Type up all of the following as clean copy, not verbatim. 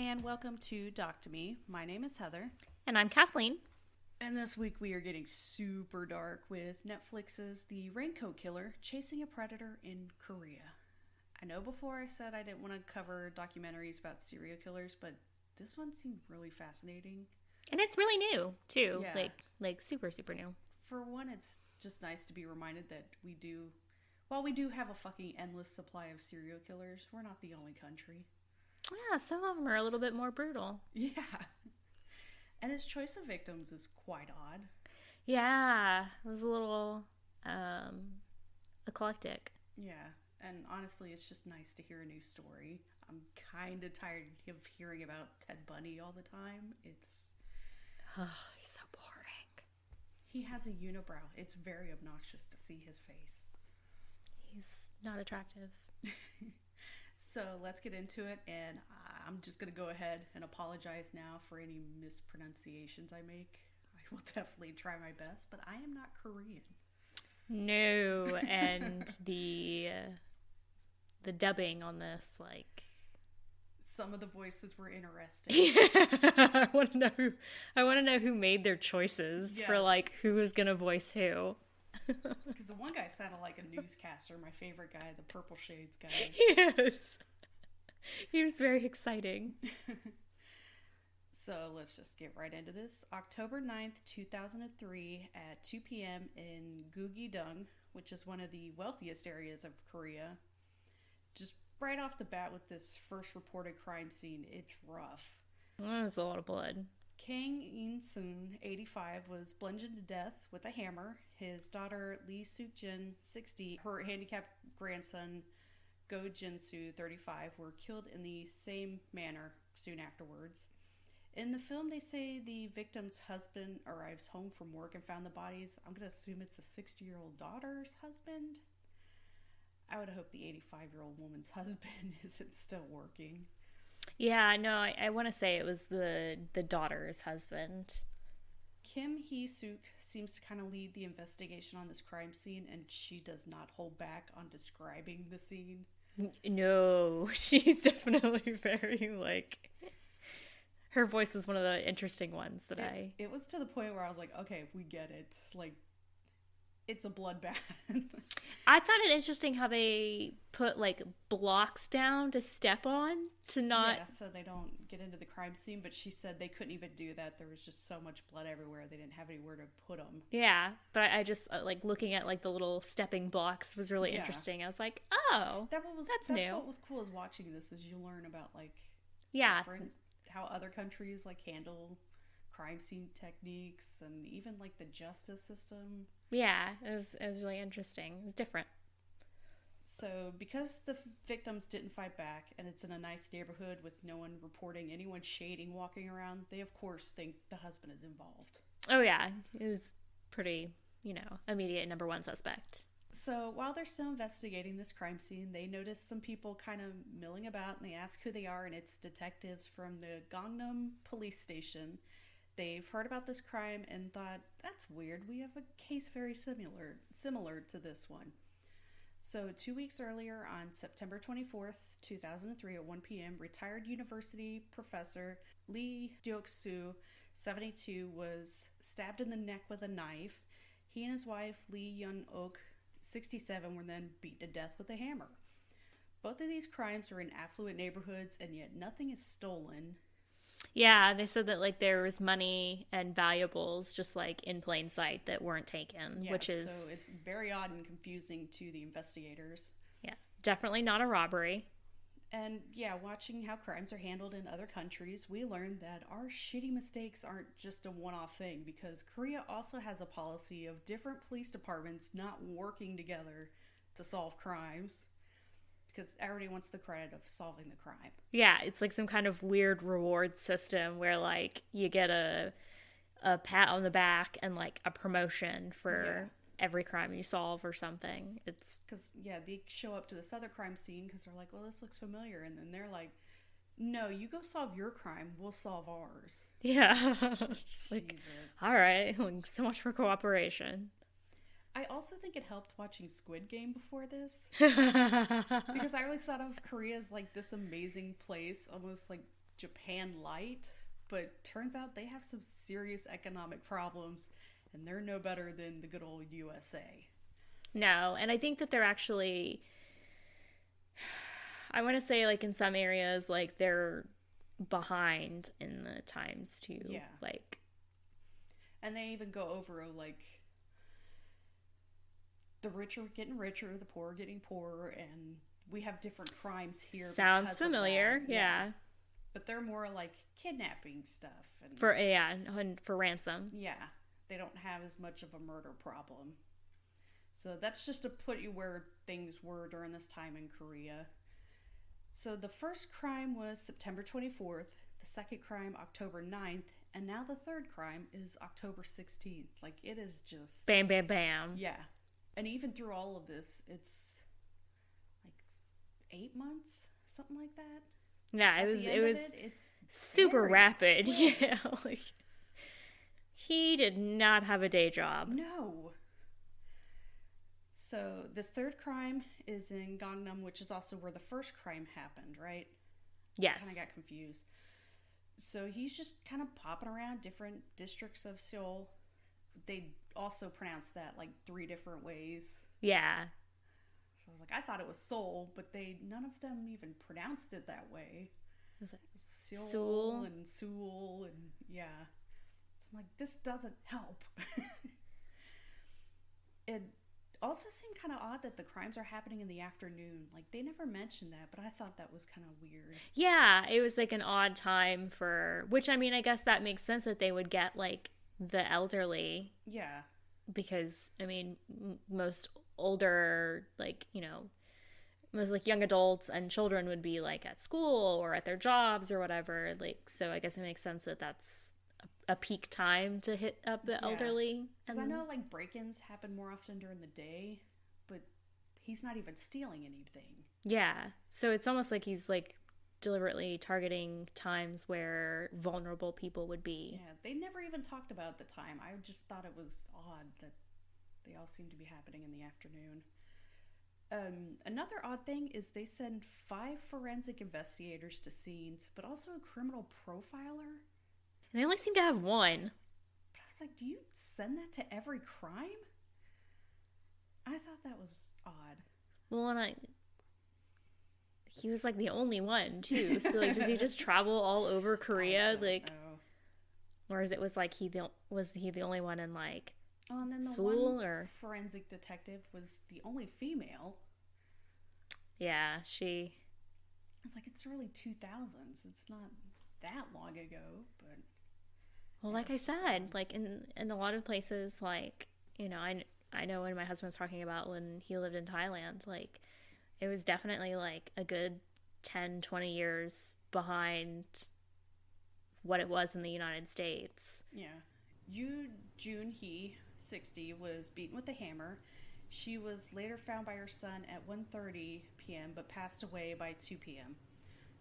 and welcome to Doc to Me. My name is Heather. And I'm Kathleen. And this week we are getting super dark with Netflix's The Raincoat Killer, Chasing a Predator in Korea. I know before I said I didn't want to cover documentaries about serial killers, but this one seemed really fascinating. And it's really new, too. Yeah. Like super, super new. For one, it's just nice to be reminded that while we do have a fucking endless supply of serial killers, we're not the only country. Yeah, some of them are a little bit more brutal. Yeah. And his choice of victims is quite odd. Yeah, it was a little eclectic. Yeah, and honestly, it's just nice to hear a new story. I'm kind of tired of hearing about Ted Bundy all the time. He's so boring. He has a unibrow. It's very obnoxious to see his face. He's not attractive. So let's get into it, and I'm just going to go ahead and apologize now for any mispronunciations I make. I will definitely try my best, but I am not Korean. No, and the dubbing on this, like... Some of the voices were interesting. I want to know who made their choices for, like, who was going to voice who. Because the one guy sounded like a newscaster, my favorite guy, the purple shades guy. Yes. He was very exciting. So let's just get right into this. October 9th, 2003 at 2 p.m. in Gugidong, which is one of the wealthiest areas of Korea. Just right off the bat with this first reported crime scene, it's rough. That's a lot of blood. Kang In-sun, 85, was bludgeoned to death with a hammer. His daughter, Lee Suk-jin, 60, her handicapped grandson, Go Jin-soo, 35, were killed in the same manner soon afterwards. In the film, they say the victim's husband arrives home from work and found the bodies. I'm going to assume it's a 60-year-old daughter's husband. I would hope the 85-year-old woman's husband isn't still working. Yeah, no, I want to say it was the daughter's husband. Kim Hee-suk seems to kind of lead the investigation on this crime scene, and she does not hold back on describing the scene. No, she's definitely very, like... Her voice is one of the interesting ones that It was to the point where I was like, okay, we get it. Like, it's a bloodbath. I found it interesting how they put, like, blocks down to step on to not... Yeah, so they don't get into the crime scene, but she said they couldn't even do that. There was just so much blood everywhere, they didn't have anywhere to put them. Yeah, but I just, like, looking at, like, the little stepping blocks was really interesting. I was like, oh, that's new. That's what was cool is watching this, is you learn about, like, how other countries, like, handle crime scene techniques and even, like, the justice system. Yeah, it was really interesting. It was different. So because the victims didn't fight back and it's in a nice neighborhood with no one reporting anyone shading walking around, they of course think the husband is involved. Oh yeah, it was pretty, immediate number one suspect. So while they're still investigating this crime scene, they notice some people kind of milling about, and they ask who they are, and it's detectives from the Gangnam police station. They've heard about this crime and thought, that's weird, we have a case very similar to this one. So 2 weeks earlier, on September 24th, 2003 at 1 p.m., retired university professor Lee Deok-soo, 72, was stabbed in the neck with a knife. He and his wife, Lee Yun-ok, 67, were then beaten to death with a hammer. Both of these crimes are in affluent neighborhoods, and yet nothing is stolen. Yeah, they said that, like, there was money and valuables just, like, in plain sight that weren't taken, Yeah, which is... so it's very odd and confusing to the investigators. Yeah, definitely not a robbery. And, yeah, watching how crimes are handled in other countries, we learned that our shitty mistakes aren't just a one-off thing, because Korea also has a policy of different police departments not working together to solve crimes, because everybody wants the credit of solving the crime. Yeah, it's like some kind of weird reward system where, like, you get a pat on the back and, like, a promotion for every crime you solve or something. It's because, they show up to this other crime scene because they're like, well, this looks familiar. And then they're like, no, you go solve your crime. We'll solve ours. Yeah. Jesus. Like, all right. Like, so much for cooperation. I also think it helped watching Squid Game before this. Because I always thought of Korea as, like, this amazing place, almost, like, Japan light, but turns out they have some serious economic problems, and they're no better than the good old USA. No, and I think that they're actually, I want to say, like, in some areas, like, they're behind in the times too. Yeah. Like, and they even go over, like, the rich are getting richer, the poor are getting poorer, and we have different crimes here. Sounds familiar, yeah. But they're more like kidnapping stuff. And for ransom. Yeah, they don't have as much of a murder problem. So that's just to put you where things were during this time in Korea. So the first crime was September 24th, the second crime October 9th, and now the third crime is October 16th. Like, it is just... Bam, bam, bam. Yeah. And even through all of this, it's like 8 months, something like that. Yeah, it was it's super rapid. Quick. Yeah, like, he did not have a day job. No. So this third crime is in Gangnam, which is also where the first crime happened, right? Yes. I kind of got confused. So he's just kind of popping around different districts of Seoul. They also pronounce that like 3 different ways. Yeah. So I was like, I thought it was Seoul, but none of them even pronounced it that way. It was like Seoul and Seoul and yeah. So I'm like, this doesn't help. It also seemed kind of odd that the crimes are happening in the afternoon. Like, they never mentioned that, but I thought that was kind of weird. Yeah, it was like an odd time which, I mean, I guess that makes sense that they would get like the elderly. Yeah. Because, I mean, most older, like, most like young adults and children would be like at school or at their jobs or whatever. Like, so I guess it makes sense that that's a peak time to hit up the elderly. Because I know like break-ins happen more often during the day, but he's not even stealing anything. Yeah. So it's almost like he's like deliberately targeting times where vulnerable people would be. Yeah, they never even talked about the time. I just thought it was odd that they all seem to be happening in the afternoon. Another odd thing is they send 5 forensic investigators to scenes, but also a criminal profiler. And they only seem to have one. But I was like, do you send that to every crime? I thought that was odd. Well, and he was like the only one too. So like, does he just travel all over Korea? Like, or is it was like was he the only one in like and then the Seoul one or forensic detective was the only female. Yeah, she. It's like it's early 2000s. It's not that long ago, but. Well, like I said, like in a lot of places, like I know when my husband was talking about when he lived in Thailand, like it was definitely like a good 10, 20 years behind what it was in the United States. Yeah. Yoo Jun-hee, 60, was beaten with a hammer. She was later found by her son at 1:30 p.m. but passed away by 2 p.m.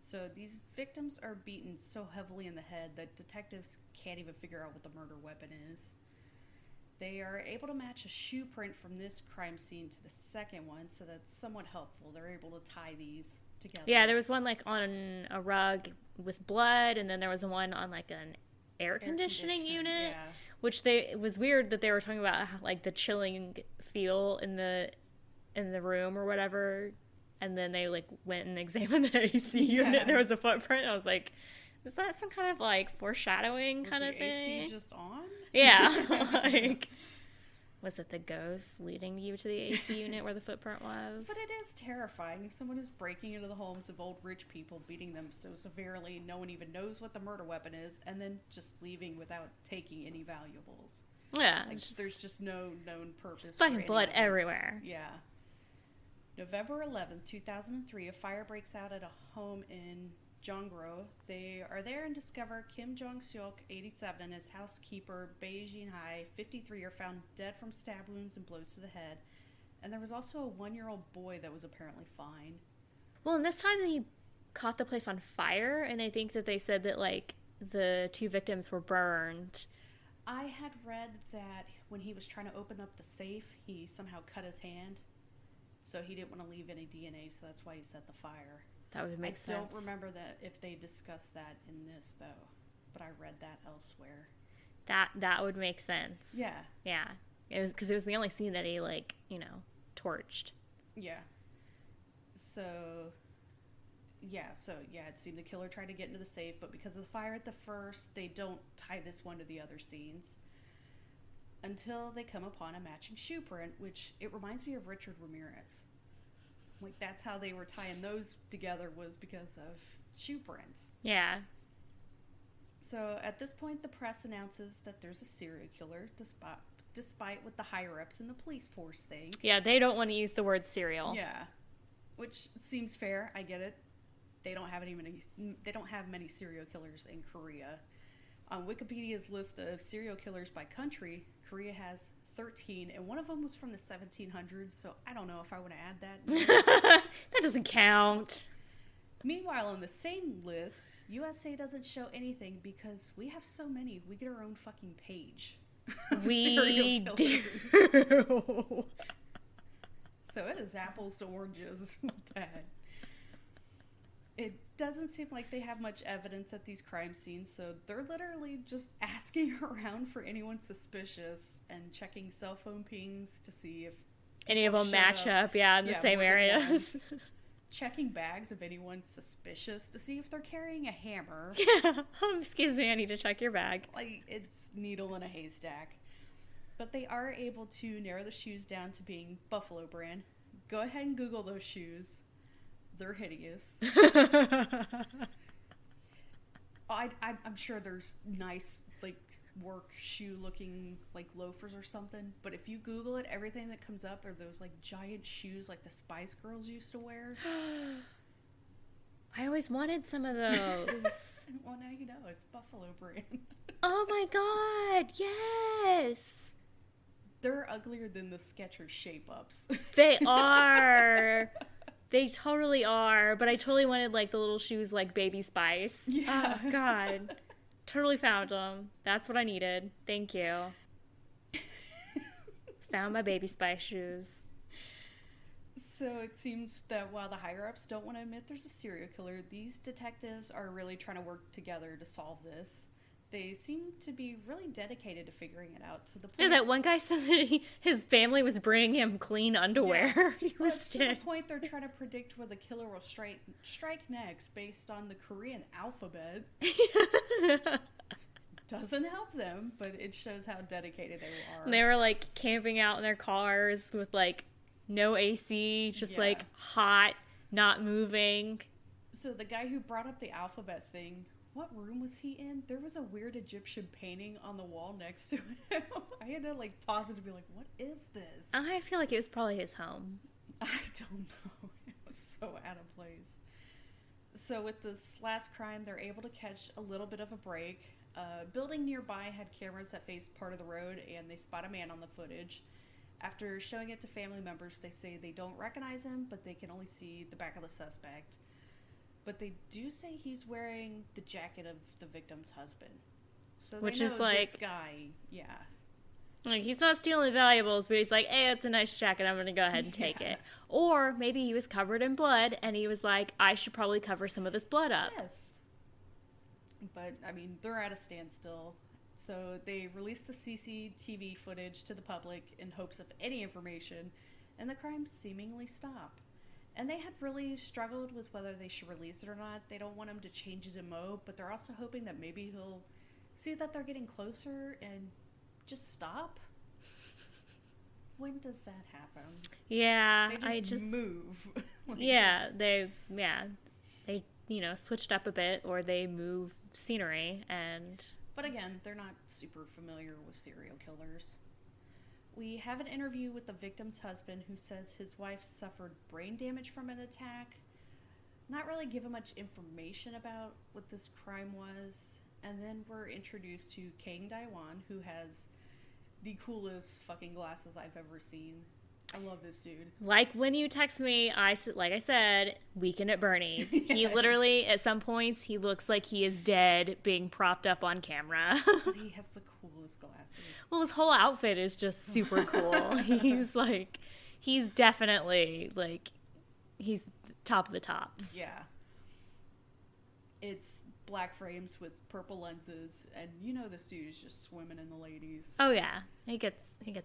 So these victims are beaten so heavily in the head that detectives can't even figure out what the murder weapon is. They are able to match a shoe print from this crime scene to the second one, so that's somewhat helpful. They're able to tie these together. Yeah, there was one like on a rug with blood, and then there was one on like an air conditioning unit, yeah. Which it was weird that they were talking about like the chilling feel in the room or whatever, and then they like went and examined the AC unit. And there was a footprint. I was like, is that some kind of like foreshadowing kind of thing? Was the AC just on? Yeah, like was it the ghost leading you to the AC unit where the footprint was? But it is terrifying. Someone is breaking into the homes of old rich people, beating them so severely no one even knows what the murder weapon is, and then just leaving without taking any valuables. Yeah. Like, there's just no known purpose. There's fucking blood everywhere. Yeah. November 11th, 2003, a fire breaks out at a home in Jonggro. They are there and discover Kim Jong-seok, 87, and his housekeeper, Bae Jin-hai, 53, are found dead from stab wounds and blows to the head. And there was also a 1-year-old boy that was apparently fine. Well, and this time he caught the place on fire, and I think that they said that, like, the 2 victims were burned. I had read that when he was trying to open up the safe, he somehow cut his hand, so he didn't want to leave any DNA, so that's why he set the fire. That would make sense. I don't remember that if they discussed that in this, though. But I read that elsewhere. That would make sense. Yeah. Yeah. It was because it was the only scene that he, like, you know, torched. Yeah. So it seemed the killer tried to get into the safe, but because of the fire at the first, they don't tie this one to the other scenes. Until they come upon a matching shoe print, which it reminds me of Richard Ramirez. Like, that's how they were tying those together, was because of shoe prints. Yeah. So at this point, the press announces that there's a serial killer, despite what the higher-ups in the police force think. Yeah, they don't want to use the word serial. Yeah, which seems fair. I get it. They don't have many serial killers in Korea. On Wikipedia's list of serial killers by country, Korea has 13, and one of them was from the 1700s, so I don't know if I want to add that. That doesn't count. Meanwhile, on the same list, USA doesn't show anything because we have so many. We get our own fucking page. We do. So it is apples to oranges with that. It doesn't seem like they have much evidence at these crime scenes, so they're literally just asking around for anyone suspicious and checking cell phone pings to see if any of them match up, in the same areas. Checking bags of anyone suspicious to see if they're carrying a hammer. Yeah. Excuse me, I need to check your bag. Like, it's needle in a haystack. But they are able to narrow the shoes down to being Buffalo brand. Go ahead and Google those shoes. They're hideous. I'm sure there's nice, like, work shoe looking, like, loafers or something. But if you Google it, everything that comes up are those, like, giant shoes like the Spice Girls used to wear. I always wanted some of those. Well, now you know. It's Buffalo brand. Oh my god, yes! They're uglier than the Skechers shape-ups. They are. They totally are. But I totally wanted, like, the little shoes like Baby Spice. Yeah. Oh, God. Totally found them. That's what I needed. Thank you. Found my Baby Spice shoes. So it seems that while the higher-ups don't want to admit there's a serial killer, these detectives are really trying to work together to solve this. They seem to be really dedicated to figuring it out to the point... Yeah, that one guy said that his family was bringing him clean underwear. Yeah. He was to the point they're trying to predict where the killer will strike next based on the Korean alphabet. Doesn't help them, but it shows how dedicated they are. And they were, like, camping out in their cars with, like, no AC, just, like, hot, not moving. So the guy who brought up the alphabet thing... What room was he in? There was a weird Egyptian painting on the wall next to him. I had to, like, pause it to be like, what is this? I feel like it was probably his home. I don't know. It was so out of place. So with this last crime, they're able to catch a little bit of a break. A building nearby had cameras that faced part of the road, and they spot a man on the footage. After showing it to family members, they say they don't recognize him, but they can only see the back of the suspect. But they do say he's wearing the jacket of the victim's husband. So which they know is like, this guy, like, he's not stealing valuables, but he's like, hey, it's a nice jacket, I'm going to go ahead and take it. Or maybe he was covered in blood, and he was like, I should probably cover some of this blood up. Yes. But, I mean, they're at a standstill. So they released the CCTV footage to the public in hopes of any information, and the crimes seemingly stop. And they had really struggled with whether they should release it or not. They don't want him to change his MO, but they're also hoping that maybe he'll see that they're getting closer and just stop. When does that happen? Yeah, they just move. They switched up a bit, or they move scenery, and... But again, they're not super familiar with serial killers. We have an interview with the victim's husband who says his wife suffered brain damage from an attack. Not really given much information about what this crime was. And then we're introduced to Kang Daiwan, who has the coolest fucking glasses I've ever seen. I love this dude. Like when you text me, like I said, Weekend at Bernie's. Yes. He literally, at some points, he looks like he is dead being propped up on camera. But he has the coolest glasses. Well, his whole outfit is just super cool. He's definitely, like, he's top of the tops. Yeah. It's black frames with purple lenses, and you know this dude is just swimming in the ladies. Oh yeah, he gets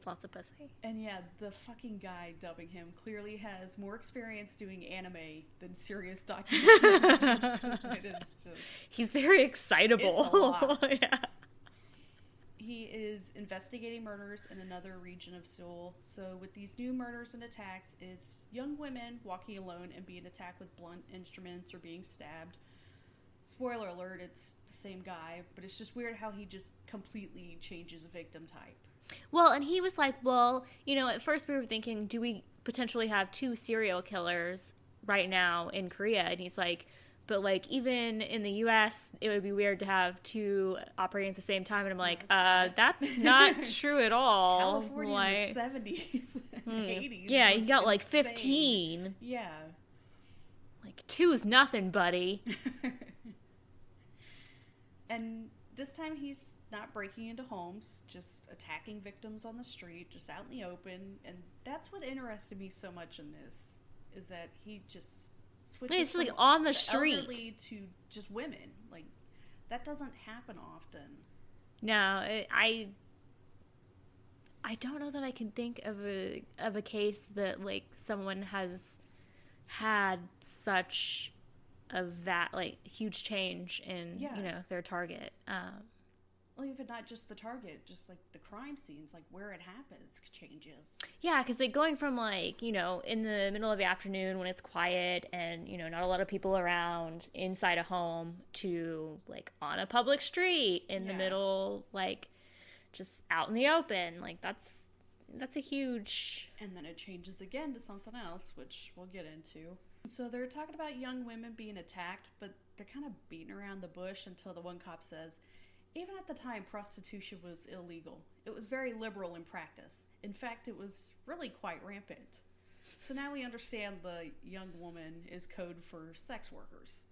lots of pussy. And yeah, the fucking guy dubbing him clearly has more experience doing anime than serious documentaries. It is just... He's very excitable. It's a lot. Yeah. He is investigating murders in another region of Seoul. So with these new murders and attacks, it's young women walking alone and being attacked with blunt instruments or being stabbed. Spoiler alert, it's the same guy, but it's just weird how he just completely changes a victim type. Well, and he was like, well, you know, at first we were thinking, do we potentially have 2 serial killers right now in Korea? And he's like, but like even in the U.S., it would be weird to have 2 operating at the same time. And I'm like, that's not true at all. California in the 70s and 80s. Yeah, you got insane. like 15. Yeah. Like 2's nothing, buddy. And this time he's not breaking into homes, just attacking victims on the street, just out in the open. And that's what interested me so much in this, is that he just switches It's like from on the street elderly to just women. Like, that doesn't happen often. No, I don't know that I can think of a case that like someone has had such like huge change in you know their target. Well, even not just the target, just like the crime scenes, like where it happens changes. Yeah, because like going from like, you know, in the middle of the afternoon when it's quiet and, you know, not a lot of people around inside a home to like on a public street in the middle, like just out in the open. Like that's a huge... And then it changes again to something else, which we'll get into. So they're talking about young women being attacked, but they're kind of beating around the bush until the one cop says, even at the time, prostitution was illegal. It was very liberal in practice. In fact, it was really quite rampant. So now we understand the young woman is code for sex workers.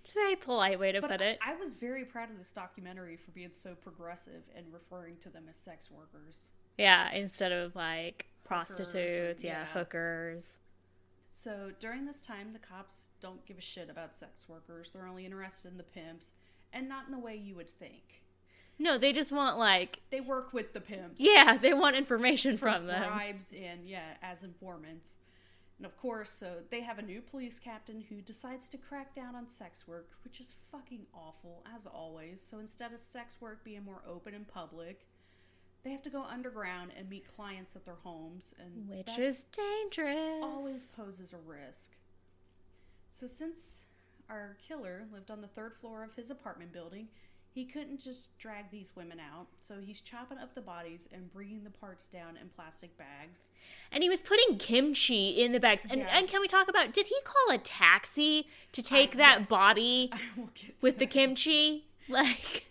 It's a very polite way to put it. I was very proud of this documentary for being so progressive and referring to them as sex workers. Yeah, instead of like Hookers, prostitutes, hookers. So during this time, the cops don't give a shit about sex workers. They're only interested in the pimps, and not in the way you would think. No, they just want like... They work with the pimps. Yeah, they want information from them. Bribes and, as informants. And of course, so they have a new police captain who decides to crack down on sex work, which is fucking awful, as always. So instead of sex work being more open in public, they have to go underground and meet clients at their homes. And which is dangerous. Always poses a risk. So since our killer lived on the 3rd floor of his apartment building, he couldn't just drag these women out, so he's chopping up the bodies and bringing the parts down in plastic bags. And he was putting kimchi in the bags. And can we talk about, did he call a taxi to take that body with the kimchi? Like...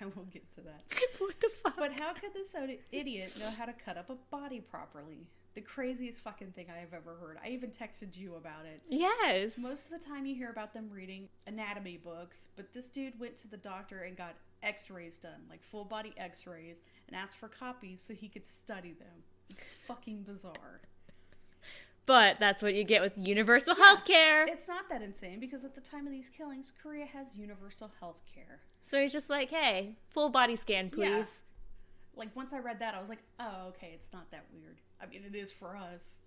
I will get to that. What the fuck? But how could this idiot know how to cut up a body properly? The craziest fucking thing I have ever heard. I even texted you about it. Yes. Most of the time you hear about them reading anatomy books, but this dude went to the doctor and got x-rays done, like full body x-rays, and asked for copies so he could study them. It's fucking bizarre. But that's what you get with universal health care. It's not that insane because at the time of these killings, Korea has universal health care. So he's just like, hey, full body scan, please. Yeah. Like, once I read that, I was like, oh, okay, it's not that weird. I mean, it is for us.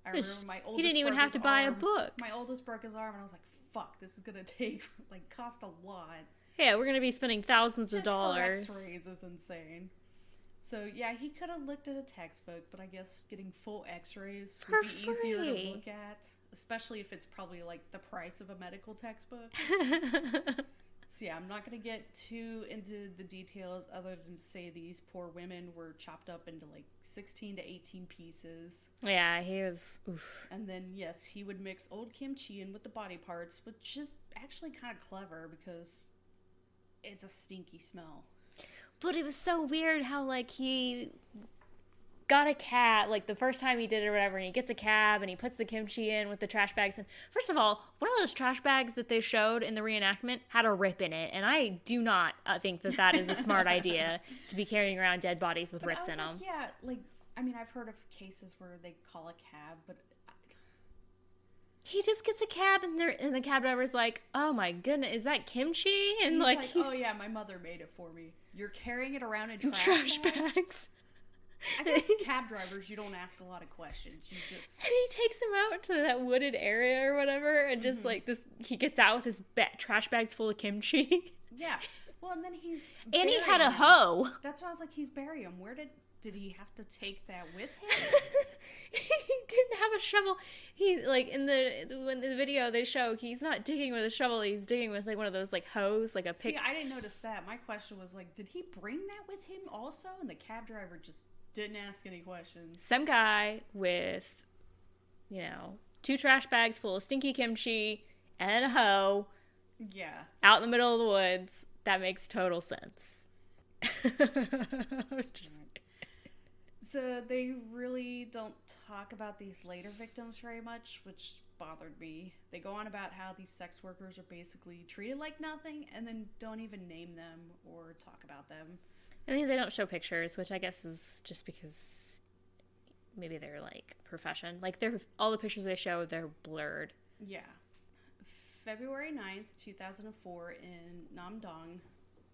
I remember my oldest... He didn't even have to buy a book. My oldest broke his arm, and I was like, fuck, this is going to cost a lot. Yeah, we're going to be spending thousands of dollars. Just for x-rays is insane. So, yeah, he could have looked at a textbook, but I guess getting full x-rays would be easier to look at. Especially if it's probably, like, the price of a medical textbook. So yeah, I'm not going to get too into the details other than to say these poor women were chopped up into like 16 to 18 pieces. Yeah, he was... Oof. And then, yes, he would mix old kimchi in with the body parts, which is actually kind of clever because it's a stinky smell. But it was so weird how, like, he got a cab, like, the first time he did it or whatever, and he gets a cab, and he puts the kimchi in with the trash bags. And first of all, one of those trash bags that they showed in the reenactment had a rip in it, and I do not think that is a smart idea to be carrying around dead bodies with rips in them. Yeah, like, I mean, I've heard of cases where they call a cab, but... he just gets a cab, and the cab driver's like, "Oh my goodness, is that kimchi?" And he's like, "Oh yeah, my mother made it for me. You're carrying it around in trash bags. I guess cab drivers, you don't ask a lot of questions. You just... And he takes him out to that wooded area or whatever, and just like this, he gets out with his trash bags full of kimchi. Yeah. Well, and then and he had a hoe. That's why I was like, he's burying him. Where did he have to take that with him? He didn't have a shovel. He like in the video they show he's not digging with a shovel. He's digging with like one of those like hoes, like a pick. See, I didn't notice that. My question was like, did he bring that with him also? And the cab driver just didn't ask any questions. Some guy with, 2 trash bags full of stinky kimchi and a hoe. Yeah. Out in the middle of the woods. That makes total sense. So they really don't talk about these later victims very much, which bothered me. They go on about how these sex workers are basically treated like nothing and then don't even name them or talk about them. I mean, they don't show pictures, which I guess is just because maybe they're like profession. Like all the pictures they show, they're blurred. Yeah. February 9th, 2004 in Namdong,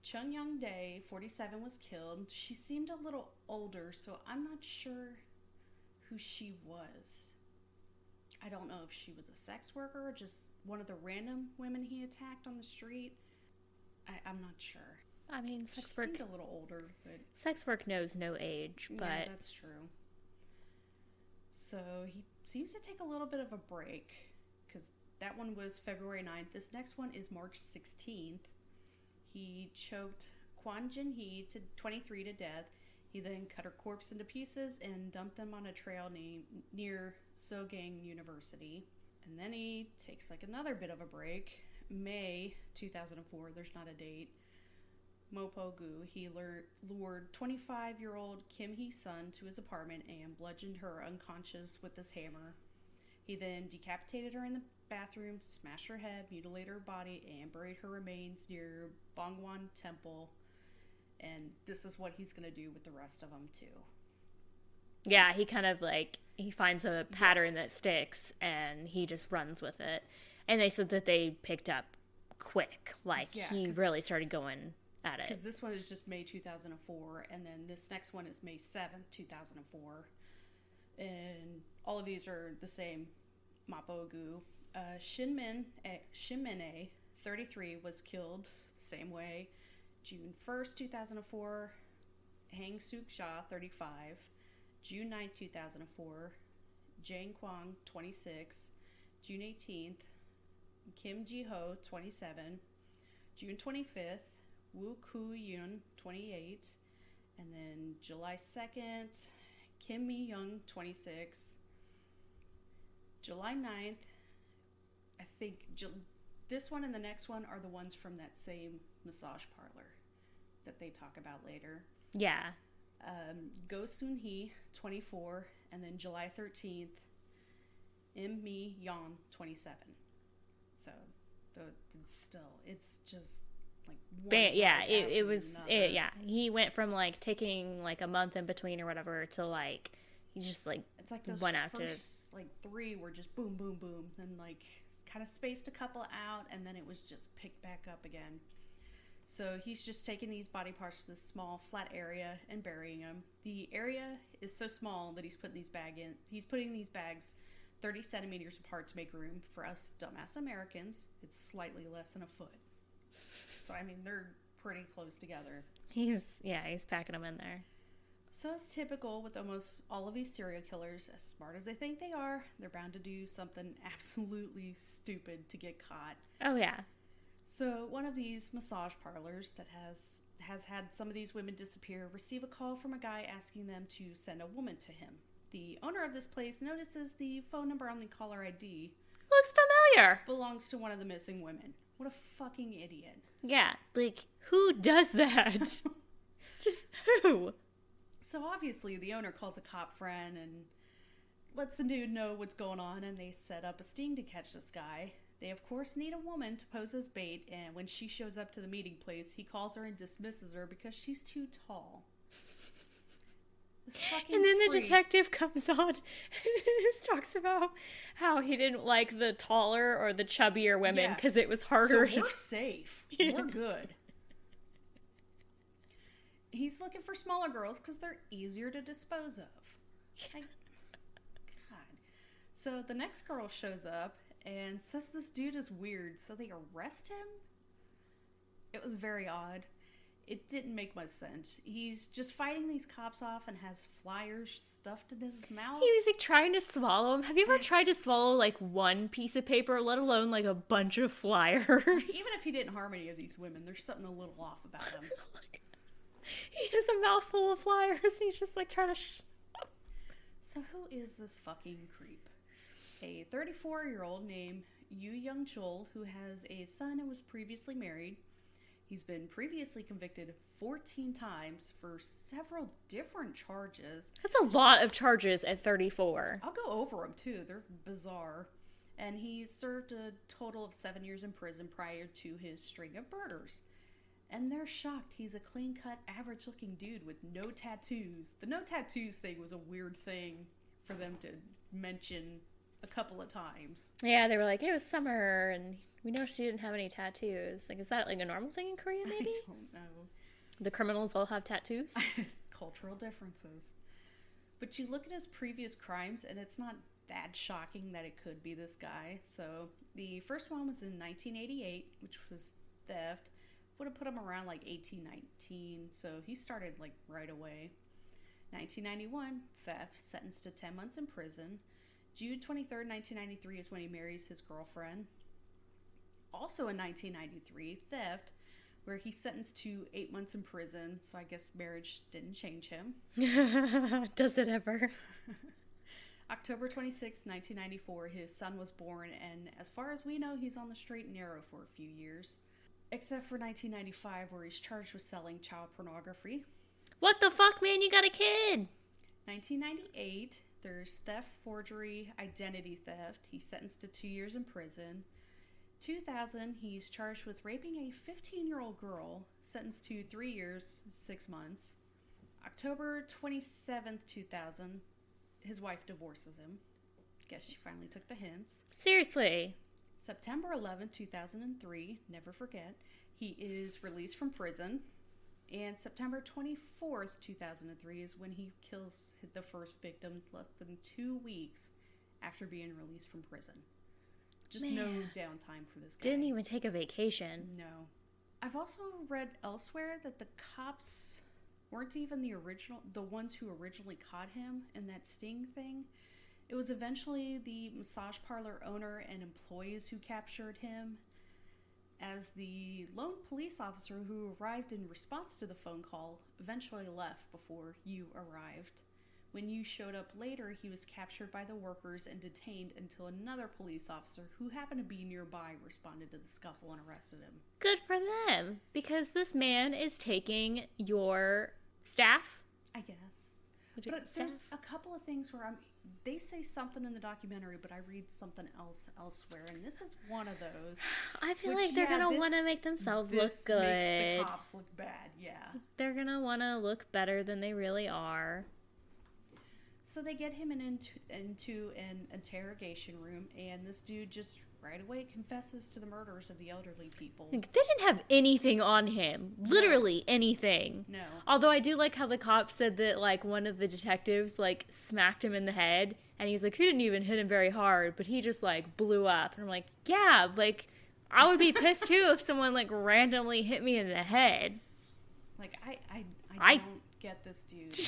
Chung Young Dae, 47, was killed. She seemed a little older, so I'm not sure who she was. I don't know if she was a sex worker or just one of the random women he attacked on the street. I'm not sure. I mean, sex work... She seemed a little older, but... Sex work knows no age, but... Yeah, that's true. So he seems to take a little bit of a break, because that one was February 9th. This next one is March 16th. He choked Kwan Jin-hee, 23, to death. He then cut her corpse into pieces and dumped them on a trail near Sogang University. And then he takes like another bit of a break. May 2004, there's not a date. Mopo-gu, he lured 25-year-old Kim Hee-sun to his apartment and bludgeoned her unconscious with his hammer. He then decapitated her in the bathroom, smashed her head, mutilated her body, and buried her remains near Bongwon Temple. And this is what he's going to do with the rest of them, too. Yeah, he kind of like, he finds a pattern that sticks, and he just runs with it. And they said that they picked up quick. Like, he really started going at it. Because this one is just May 2004, and then this next one is May 7th, 2004. And all of these are the same Mapo-gu. Shinmin A, 33, was killed the same way. June 1st, 2004. Hang Suk-ja, 35. June 9th, 2004. Jang Kwang, 26. June 18th. Kim Ji-ho, 27. June 25th. Woo Koo-yoon, 28. And then July 2nd, Kim Mi-young, 26. July 9th, I think this one and the next one are the ones from that same massage parlor that they talk about later. Yeah. Go Soon-hee, 24. And then July 13th, Im Mi-yeon, 27. So, it's just... like he went from like taking like a month in between or whatever to like he just like it's like those one first like 3 were just boom boom boom, then like kind of spaced a couple out and then it was just picked back up again. So he's just taking these body parts to this small flat area and burying them. The area is so small that he's putting these bags 30 centimeters apart to make room. For us dumbass Americans, it's slightly less than a foot. So, I mean, they're pretty close together. He's packing them in there. So, as typical with almost all of these serial killers, as smart as they think they are, they're bound to do something absolutely stupid to get caught. Oh, yeah. So, one of these massage parlors that has had some of these women disappear receive a call from a guy asking them to send a woman to him. The owner of this place notices the phone number on the caller ID. Looks familiar. Belongs to one of the missing women. What a fucking idiot. Yeah, like, who does that? Just who? So obviously the owner calls a cop friend and lets the dude know what's going on, and they set up a sting to catch this guy. They of course need a woman to pose as bait, and when she shows up to the meeting place, he calls her and dismisses her because she's too tall. This fucking And then the freak. detective comes on and talks about how he didn't like the taller or the chubbier women Yeah. because it was harder. So we're safe. We're good. He's looking for smaller girls because they're easier to dispose of. Like, God. So the next girl shows up and says this dude is weird, so they arrest him? It was very odd. It didn't make much sense. He's just fighting these cops off and has flyers stuffed in his mouth. He was like trying to swallow them. Have you ever tried to swallow like one piece of paper, let alone like a bunch of flyers? Even if he didn't harm any of these women, there's something a little off about him. He has a mouthful of flyers. He's just like trying to... So who is this fucking creep? A 34-year-old named Yu Young Chul who has a son and was previously married. He's been previously convicted 14 times for several different charges. That's a lot of charges at 34. I'll go over them too. They're bizarre. And he's served a total of 7 years in prison prior to his string of murders. And they're shocked he's a clean-cut, average-looking dude with no tattoos. The no tattoos thing was a weird thing for them to mention a couple of times. Yeah, they were like, it was summer, and we know she didn't have any tattoos. Like, is that like a normal thing in Korea, maybe? I don't know. The criminals all have tattoos? Cultural differences. But you look at his previous crimes, and it's not that shocking that it could be this guy. So, the first one was in 1988, which was theft. Would have put him around like 18, 19, so he started like right away. 1991, theft, sentenced to 10 months in prison. June 23rd, 1993 is when he marries his girlfriend. Also in 1993, theft, where he's sentenced to 8 months in prison, so I guess marriage didn't change him. Does it ever? October 26, 1994, his son was born, and as far as we know, he's on the straight and narrow for a few years. Except for 1995, where he's charged with selling child pornography. What the fuck, man? You got a kid! 1998, there's theft, forgery, identity theft. He's sentenced to 2 years in prison. 2000, he's charged with raping a 15-year-old girl, sentenced to 3 years, 6 months. October 27th, 2000, his wife divorces him. Guess she finally took the hints. Seriously. September 11th, 2003, never forget, he is released from prison. And September 24th, 2003 is when he kills the first victims less than 2 weeks after being released from prison. Just no downtime for this guy. Didn't even take a vacation. No. I've also read elsewhere that the cops weren't even the ones who originally caught him in that sting thing. It was eventually the massage parlor owner and employees who captured him, as the lone police officer who arrived in response to the phone call eventually left before you arrived. When you showed up later, he was captured by the workers and detained until another police officer who happened to be nearby responded to the scuffle and arrested him. Good for them, because this man is taking your staff. I guess. But there's a couple of things where they say something in the documentary, but I read something else elsewhere, and this is one of those. I feel like they're going to want to make themselves look good. Makes the cops look bad, yeah. They're going to want to look better than they really are. So they get him into an interrogation room, and this dude just right away confesses to the murders of the elderly people. They didn't have anything on him. Literally anything. No. Although I do like how the cop said that, like, one of the detectives, like, smacked him in the head. And he's like, he didn't even hit him very hard, but he just, like, blew up. And I'm like, yeah, like, I would be pissed, too, if someone, like, randomly hit me in the head. Like, I don't get this dude.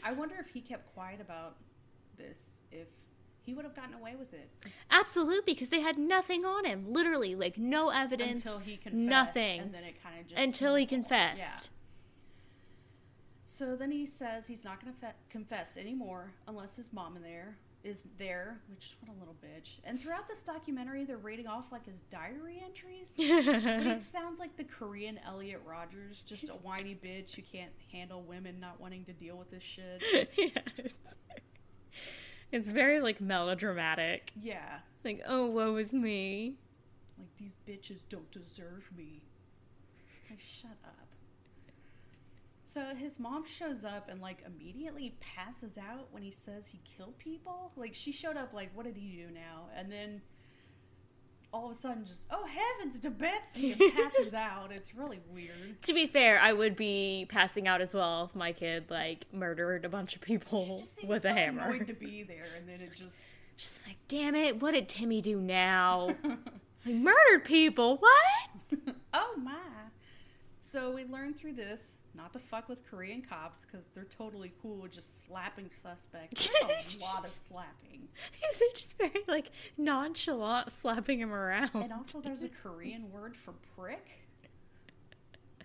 I wonder if he kept quiet about this, if he would have gotten away with it. Absolutely, because they had nothing on him. Literally, like, no evidence. Until he confessed. Nothing. And then it kind of just... Until he confessed. Yeah. So then he says he's not going to confess anymore unless his mom is there, which, what a little bitch. And throughout this documentary, they're reading off, like, his diary entries. But he sounds like the Korean Elliot Rodgers, just a whiny bitch who can't handle women not wanting to deal with this shit. Yes. It's very, like, melodramatic. Yeah. Like, oh, woe is me. Like, these bitches don't deserve me. Like, shut up. So his mom shows up and like immediately passes out when he says he killed people. Like she showed up like, what did he do now? And then all of a sudden just, oh heavens to Betsy, and passes out. It's really weird. To be fair, I would be passing out as well if my kid like murdered a bunch of people with a hammer. Annoyed to be there, and then it just like, damn it, what did Timmy do now? He murdered people. What? Oh my. So we learned through this not to fuck with Korean cops because they're totally cool with just slapping suspects. There's a lot of slapping. They just very like nonchalant slapping him around. And also there's a Korean word for prick.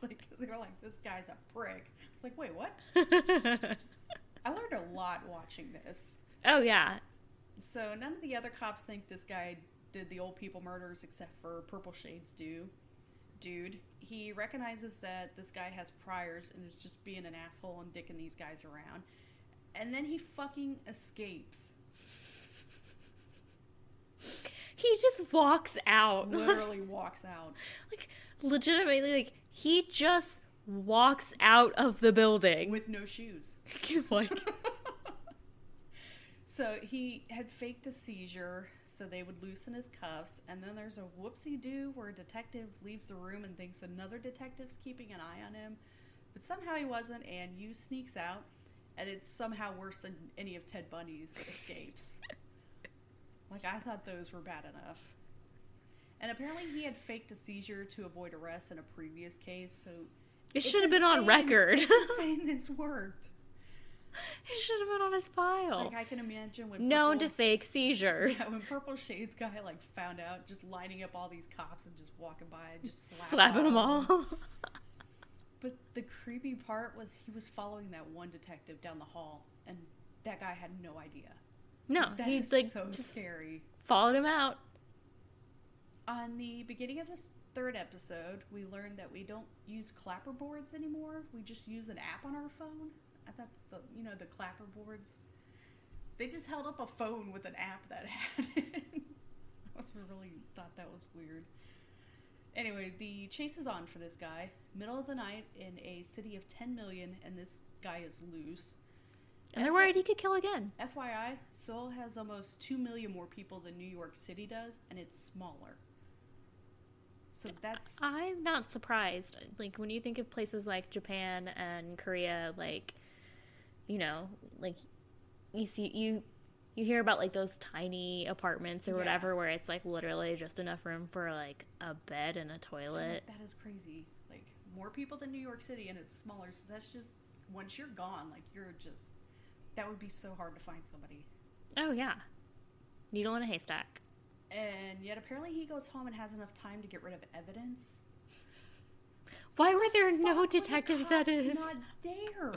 Like they were like, this guy's a prick. It's like, wait, what? I learned a lot watching this. Oh yeah. So none of the other cops think this guy did the old people murders except for Purple Shade's dude. He recognizes that this guy has priors and is just being an asshole and dicking these guys around. And then he fucking escapes. He just walks out. Literally walks out. Like, legitimately, like, he just walks out of the building. With no shoes. Like... So he had faked a seizure so they would loosen his cuffs, and then there's a whoopsie-doo where a detective leaves the room and thinks another detective's keeping an eye on him, but somehow he wasn't, and Yu sneaks out, and it's somehow worse than any of Ted Bundy's escapes. Like, I thought those were bad enough. And apparently he had faked a seizure to avoid arrest in a previous case, so... It should have been on record. It's insane this worked. It should have been on his file. Like, I can imagine when known to fake seizures. Yeah, when Purple Shade's guy, like, found out, just lining up all these cops and just walking by and just slapping them all. But the creepy part was he was following that one detective down the hall, and that guy had no idea. No, he's like so scary. Followed him out. On the beginning of this third episode, we learned that we don't use clapperboards anymore. We just use an app on our phone. I thought the clapperboards, they just held up a phone with an app that had it. I really thought that was weird. Anyway, the chase is on for this guy. Middle of the night in a city of 10 million, and this guy is loose. And they're worried he could kill again. FYI, Seoul has almost 2 million more people than New York City does, and it's smaller. So that's... I'm not surprised. Like, when you think of places like Japan and Korea, like... like you hear about like those tiny apartments or whatever where it's like literally just enough room for like a bed and a toilet. That is crazy. Like more people than New York City and it's smaller. So that's just, once you're gone, like you're just, that would be so hard to find somebody. Oh yeah. Needle in a haystack. And yet apparently he goes home and has enough time to get rid of evidence. Why were there no detectives that is not there?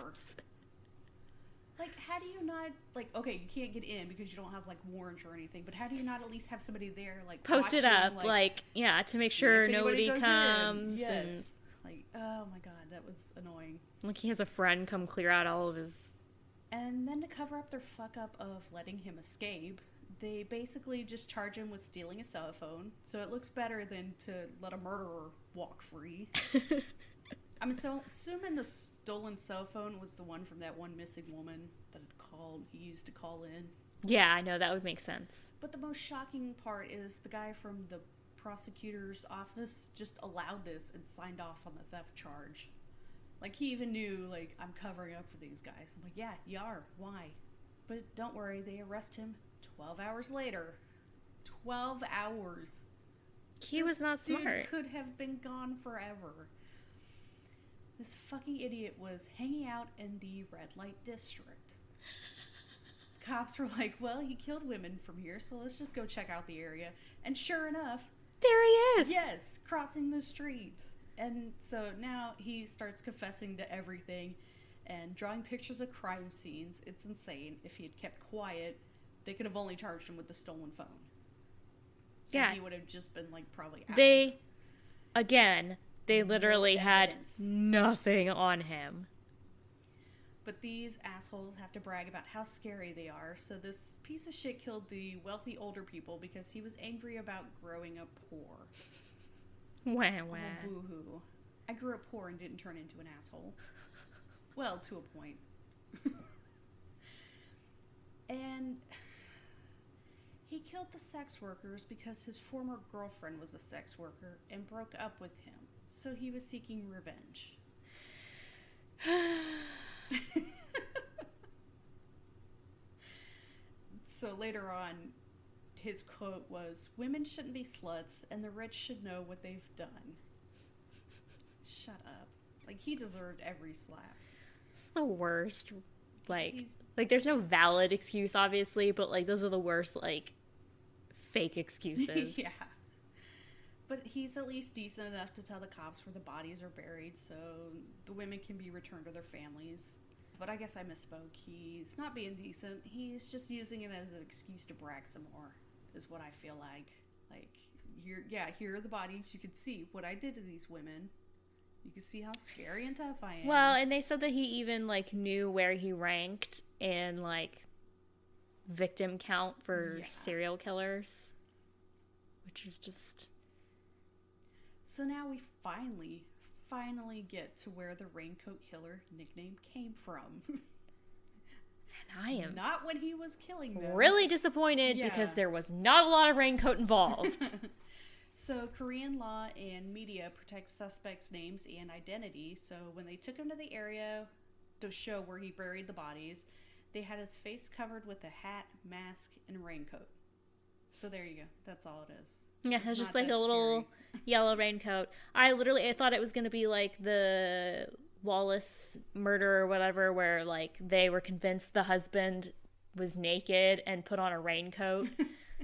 Like, how do you not, like, okay, you can't get in because you don't have, like, warrants or anything, but how do you not at least have somebody there, like, post it up, like, yeah, to make sure nobody comes. Yes. And, like, oh my god, that was annoying. Like, he has a friend come clear out all of his... And then to cover up their fuck-up of letting him escape, they basically just charge him with stealing a cell phone, so it looks better than to let a murderer walk free. I'm assuming the stolen cell phone was the one from that one missing woman that he used to call in. Yeah, I know, that would make sense. But the most shocking part is the guy from the prosecutor's office just allowed this and signed off on the theft charge. Like, he even knew, like, I'm covering up for these guys. I'm like, yeah, you are. Why? But don't worry, they arrest him 12 hours later. 12 hours. He was not smart. Dude could have been gone forever. This fucking idiot was hanging out in the red light district. Cops were like, well, he killed women from here, so let's just go check out the area. And sure enough... There he is! Yes, crossing the street. And so now he starts confessing to everything and drawing pictures of crime scenes. It's insane. If he had kept quiet, they could have only charged him with the stolen phone. Yeah. And he would have just been, like, probably out. They literally had nothing on him. But these assholes have to brag about how scary they are. So this piece of shit killed the wealthy older people because he was angry about growing up poor. Wah, wah. Oh, boo-hoo. I grew up poor and didn't turn into an asshole. Well, to a point. And he killed the sex workers because his former girlfriend was a sex worker and broke up with him. So he was seeking revenge. So later on, his quote was, "Women shouldn't be sluts, and the rich should know what they've done." Shut up. Like, he deserved every slap. It's the worst. Like, there's no valid excuse, obviously, but, like, those are the worst, like, fake excuses. Yeah. But he's at least decent enough to tell the cops where the bodies are buried, so the women can be returned to their families. But I guess I misspoke. He's not being decent. He's just using it as an excuse to brag some more, is what I feel like. Like, here are the bodies. You can see what I did to these women. You can see how scary and tough I am. Well, and they said that he even, like, knew where he ranked in, like, victim count for serial killers. Which is just... So now we finally get to where the Raincoat Killer nickname came from. And I am... Not when he was killing them. Really disappointed because there was not a lot of raincoat involved. So Korean law and media protect suspects' names and identity. So when they took him to the area to show where he buried the bodies, they had his face covered with a hat, mask, and raincoat. So there you go. That's all it is. Yeah, it's just like a little yellow raincoat. I thought it was going to be like the Wallace murder or whatever, where like they were convinced the husband was naked and put on a raincoat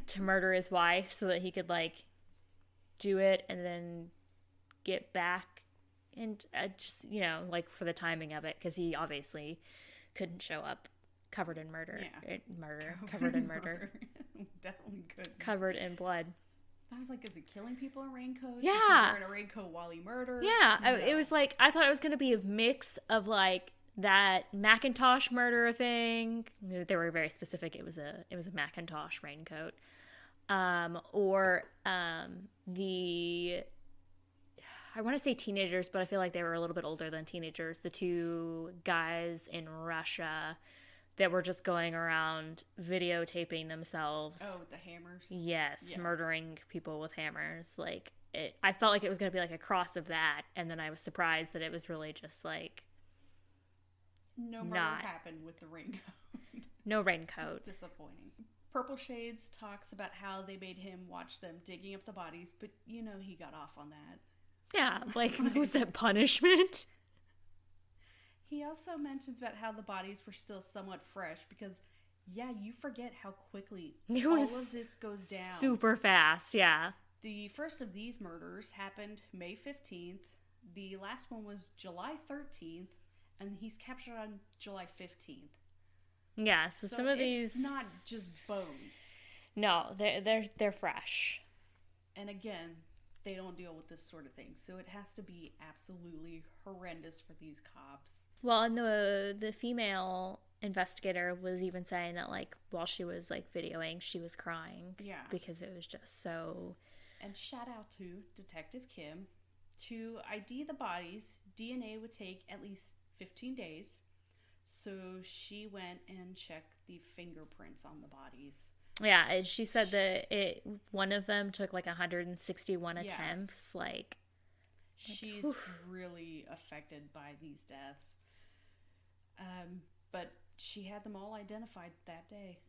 to murder his wife so that he could like do it and then get back. And just, you know, like for the timing of it, because he obviously couldn't show up covered in murder. Yeah. Covered in murder. Definitely could. Covered in blood. I was like, is he killing people in raincoats? Yeah. Is he wearing a raincoat while he murders? Yeah. No. It was like, I thought it was going to be a mix of like that Macintosh murder thing. They were very specific. It was a Macintosh raincoat. Or the, I want to say teenagers, but I feel like they were a little bit older than teenagers. The two guys in Russia that were just going around videotaping themselves. Oh, with the hammers? Yes, yeah. Murdering people with hammers. Like, I felt like it was going to be like a cross of that, and then I was surprised that it was really just like... No murder happened with the raincoat. No raincoat. It's disappointing. Purple Shades talks about how they made him watch them digging up the bodies, but you know he got off on that. Yeah, like, was that punishment? He also mentions about how the bodies were still somewhat fresh because, yeah, you forget how quickly all of this goes down. Super fast, yeah. The first of these murders happened May 15th. The last one was July 13th, and he's captured on July 15th. Yeah, so some of these... It's not just bones. No, they're fresh. And again, they don't deal with this sort of thing, so it has to be absolutely horrendous for these cops. Well, and the female investigator was even saying that, like, while she was, like, videoing, she was crying. Yeah. Because it was just so... And shout out to Detective Kim. To ID the bodies, DNA would take at least 15 days. So she went and checked the fingerprints on the bodies. Yeah, and she said that one of them took, like, 161 attempts. Like she's really affected by these deaths. But she had them all identified that day.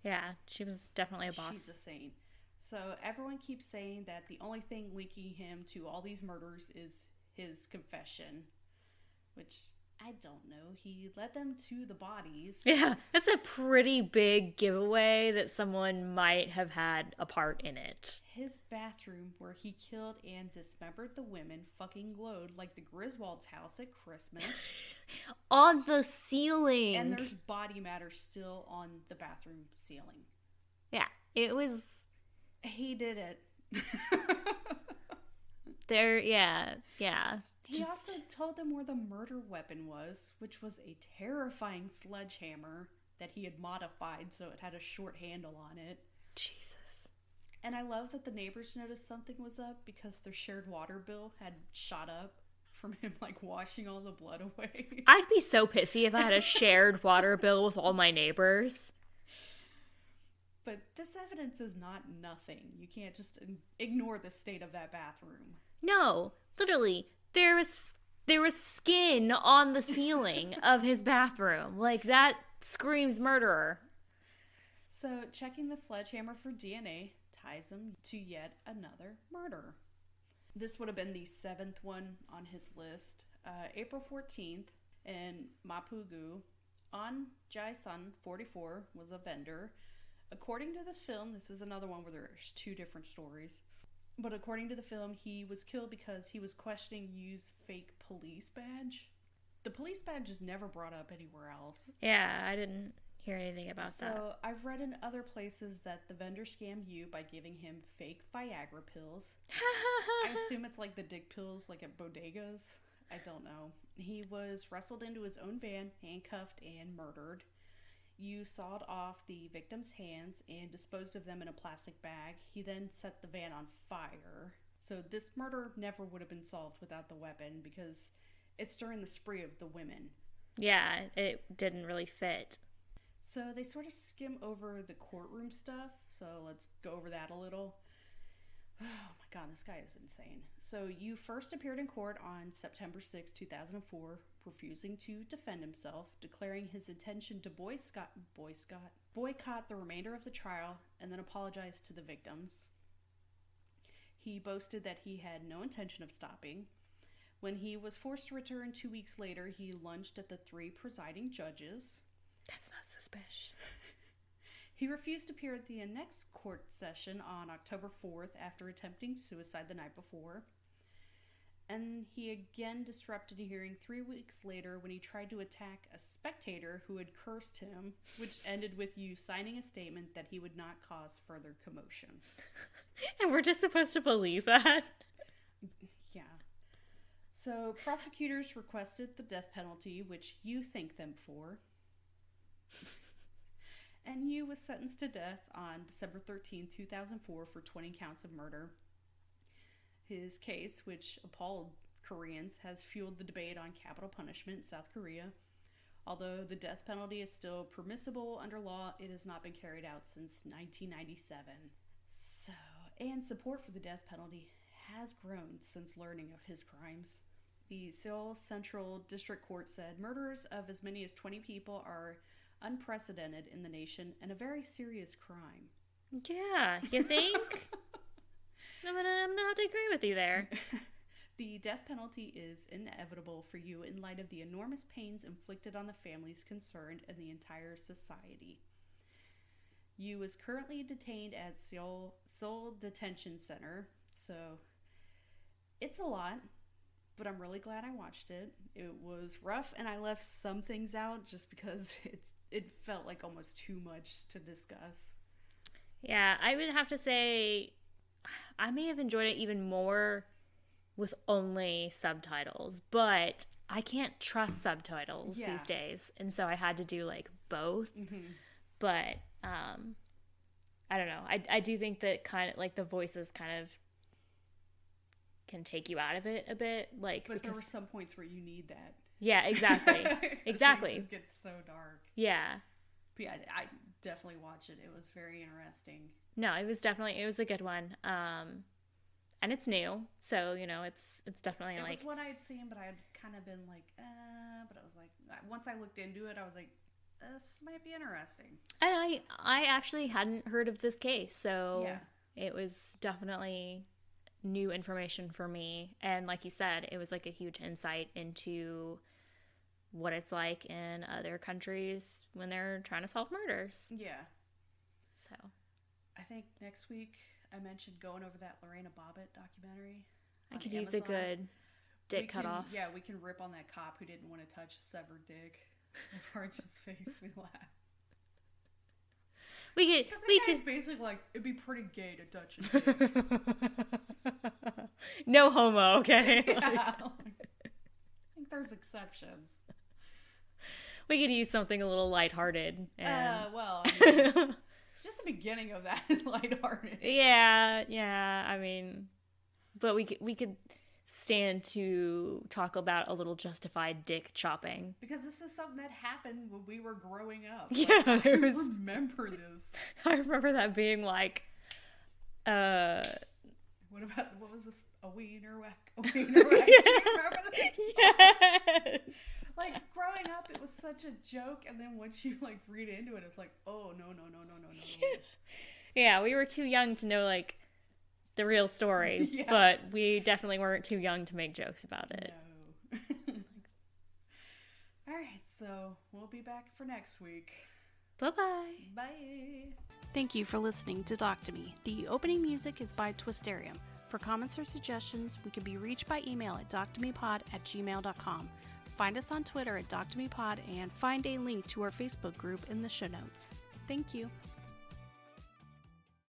Yeah, she was definitely a boss. She's a saint. So everyone keeps saying that the only thing linking him to all these murders is his confession, which I don't know. He led them to the bodies. Yeah, that's a pretty big giveaway that someone might have had a part in it. His bathroom, where he killed and dismembered the women, fucking glowed like the Griswold's house at Christmas. On the ceiling. And there's body matter still on the bathroom ceiling. Yeah, it was... He did it. Yeah. He also told them where the murder weapon was, which was a terrifying sledgehammer that he had modified so it had a short handle on it. Jesus. And I love that the neighbors noticed something was up because their shared water bill had shot up from him, like, washing all the blood away. I'd be so pissy if I had a shared water bill with all my neighbors. But this evidence is not nothing. You can't just ignore the state of that bathroom. No, literally, there was skin on the ceiling of his bathroom. Like, that screams murderer. So, checking the sledgehammer for DNA ties him to yet another murder. This would have been the 7th one on his list. April 14th in Mapugu, An Jai-sun, 44, was a vendor. According to this film, this is another one where there's 2 different stories. But according to the film, he was killed because he was questioning Yu's fake police badge. The police badge is never brought up anywhere else. Yeah, I didn't hear anything about that. So I've read in other places that the vendor scammed Yu by giving him fake Viagra pills. I assume it's like the dick pills, like at bodegas. I don't know. He was wrestled into his own van, handcuffed, and murdered. Yu sawed off the victim's hands and disposed of them in a plastic bag. He then set the van on fire. So this murder never would have been solved without the weapon because it's during the spree of the women. Yeah, it didn't really fit. So they sort of skim over the courtroom stuff. So let's go over that a little. Oh my god, this guy is insane. So Yu first appeared in court on September 6, 2004, refusing to defend himself, declaring his intention to boycott the remainder of the trial, and then apologize to the victims. He boasted that he had no intention of stopping. When he was forced to return 2 weeks later, he lunged at the 3 presiding judges. That's not suspicious. He refused to appear at the next court session on October 4th after attempting suicide the night before. And he again disrupted a hearing 3 weeks later when he tried to attack a spectator who had cursed him, which ended with Yu signing a statement that he would not cause further commotion. And we're just supposed to believe that? Yeah. So prosecutors requested the death penalty, which Yu thanked them for. And Yu was sentenced to death on December 13, 2004 for 20 counts of murder. His case, which appalled Koreans, has fueled the debate on capital punishment in South Korea. Although the death penalty is still permissible under law, it has not been carried out since 1997. And support for the death penalty has grown since learning of his crimes. The Seoul Central District Court said murders of as many as 20 people are unprecedented in the nation and a very serious crime. Yeah, you think? I'm gonna have to agree with you there. The death penalty is inevitable for you in light of the enormous pains inflicted on the families concerned and the entire society. Yu is currently detained at Seoul Detention Center, so it's a lot. But I'm really glad I watched it. It was rough, and I left some things out just because it felt like almost too much to discuss. Yeah, I would have to say I may have enjoyed it even more with only subtitles, but I can't trust subtitles these days, and so I had to do like both. Mm-hmm. But I don't know. I do think that kind of like the voices kind of can take you out of it a bit, like. But there were some points where you need that. Yeah, exactly. Exactly. It just gets so dark. Yeah. But yeah, I definitely watched it. It was very interesting. No, it was a good one. And it's new, so it's definitely it was what I had seen, but I had kind of been like, but I was like, once I looked into it, I was like, this might be interesting. And I actually hadn't heard of this case, so yeah. It was definitely new information for me, and like you said, it was like a huge insight into what it's like in other countries when they're trying to solve murders. Yeah. So I think next week I mentioned going over that Lorena Bobbitt documentary. I could use a good dick cut off. Yeah, we can rip on that cop who didn't want to touch a severed dick. Arch's face, we laugh. We could basically like, it'd be pretty gay to touch a dick. No homo, okay? Yeah, I think there's exceptions. We could use something a little lighthearted. And... well, I mean, just the beginning of that is lighthearted. Yeah. I mean, but we could stand to talk about a little justified dick chopping. Because this is something that happened when we were growing up. Yeah, like, I remember this. I remember that being like, what was this? A wiener whack? A wiener whack? Do you remember this? Yes. Like, growing up, it was such a joke, and then once you, like, read into it, it's like, oh, no. Yeah, we were too young to know, like, the real story, Yeah. but we definitely weren't too young to make jokes about it. No. All right, so we'll be back for next week. Bye-bye. Bye. Thank you for listening to Doc to Me. The opening music is by Twisterium. For comments or suggestions, we can be reached by email at doctomepod@gmail.com. Find us on Twitter at doctomepod and find a link to our Facebook group in the show notes. Thank you.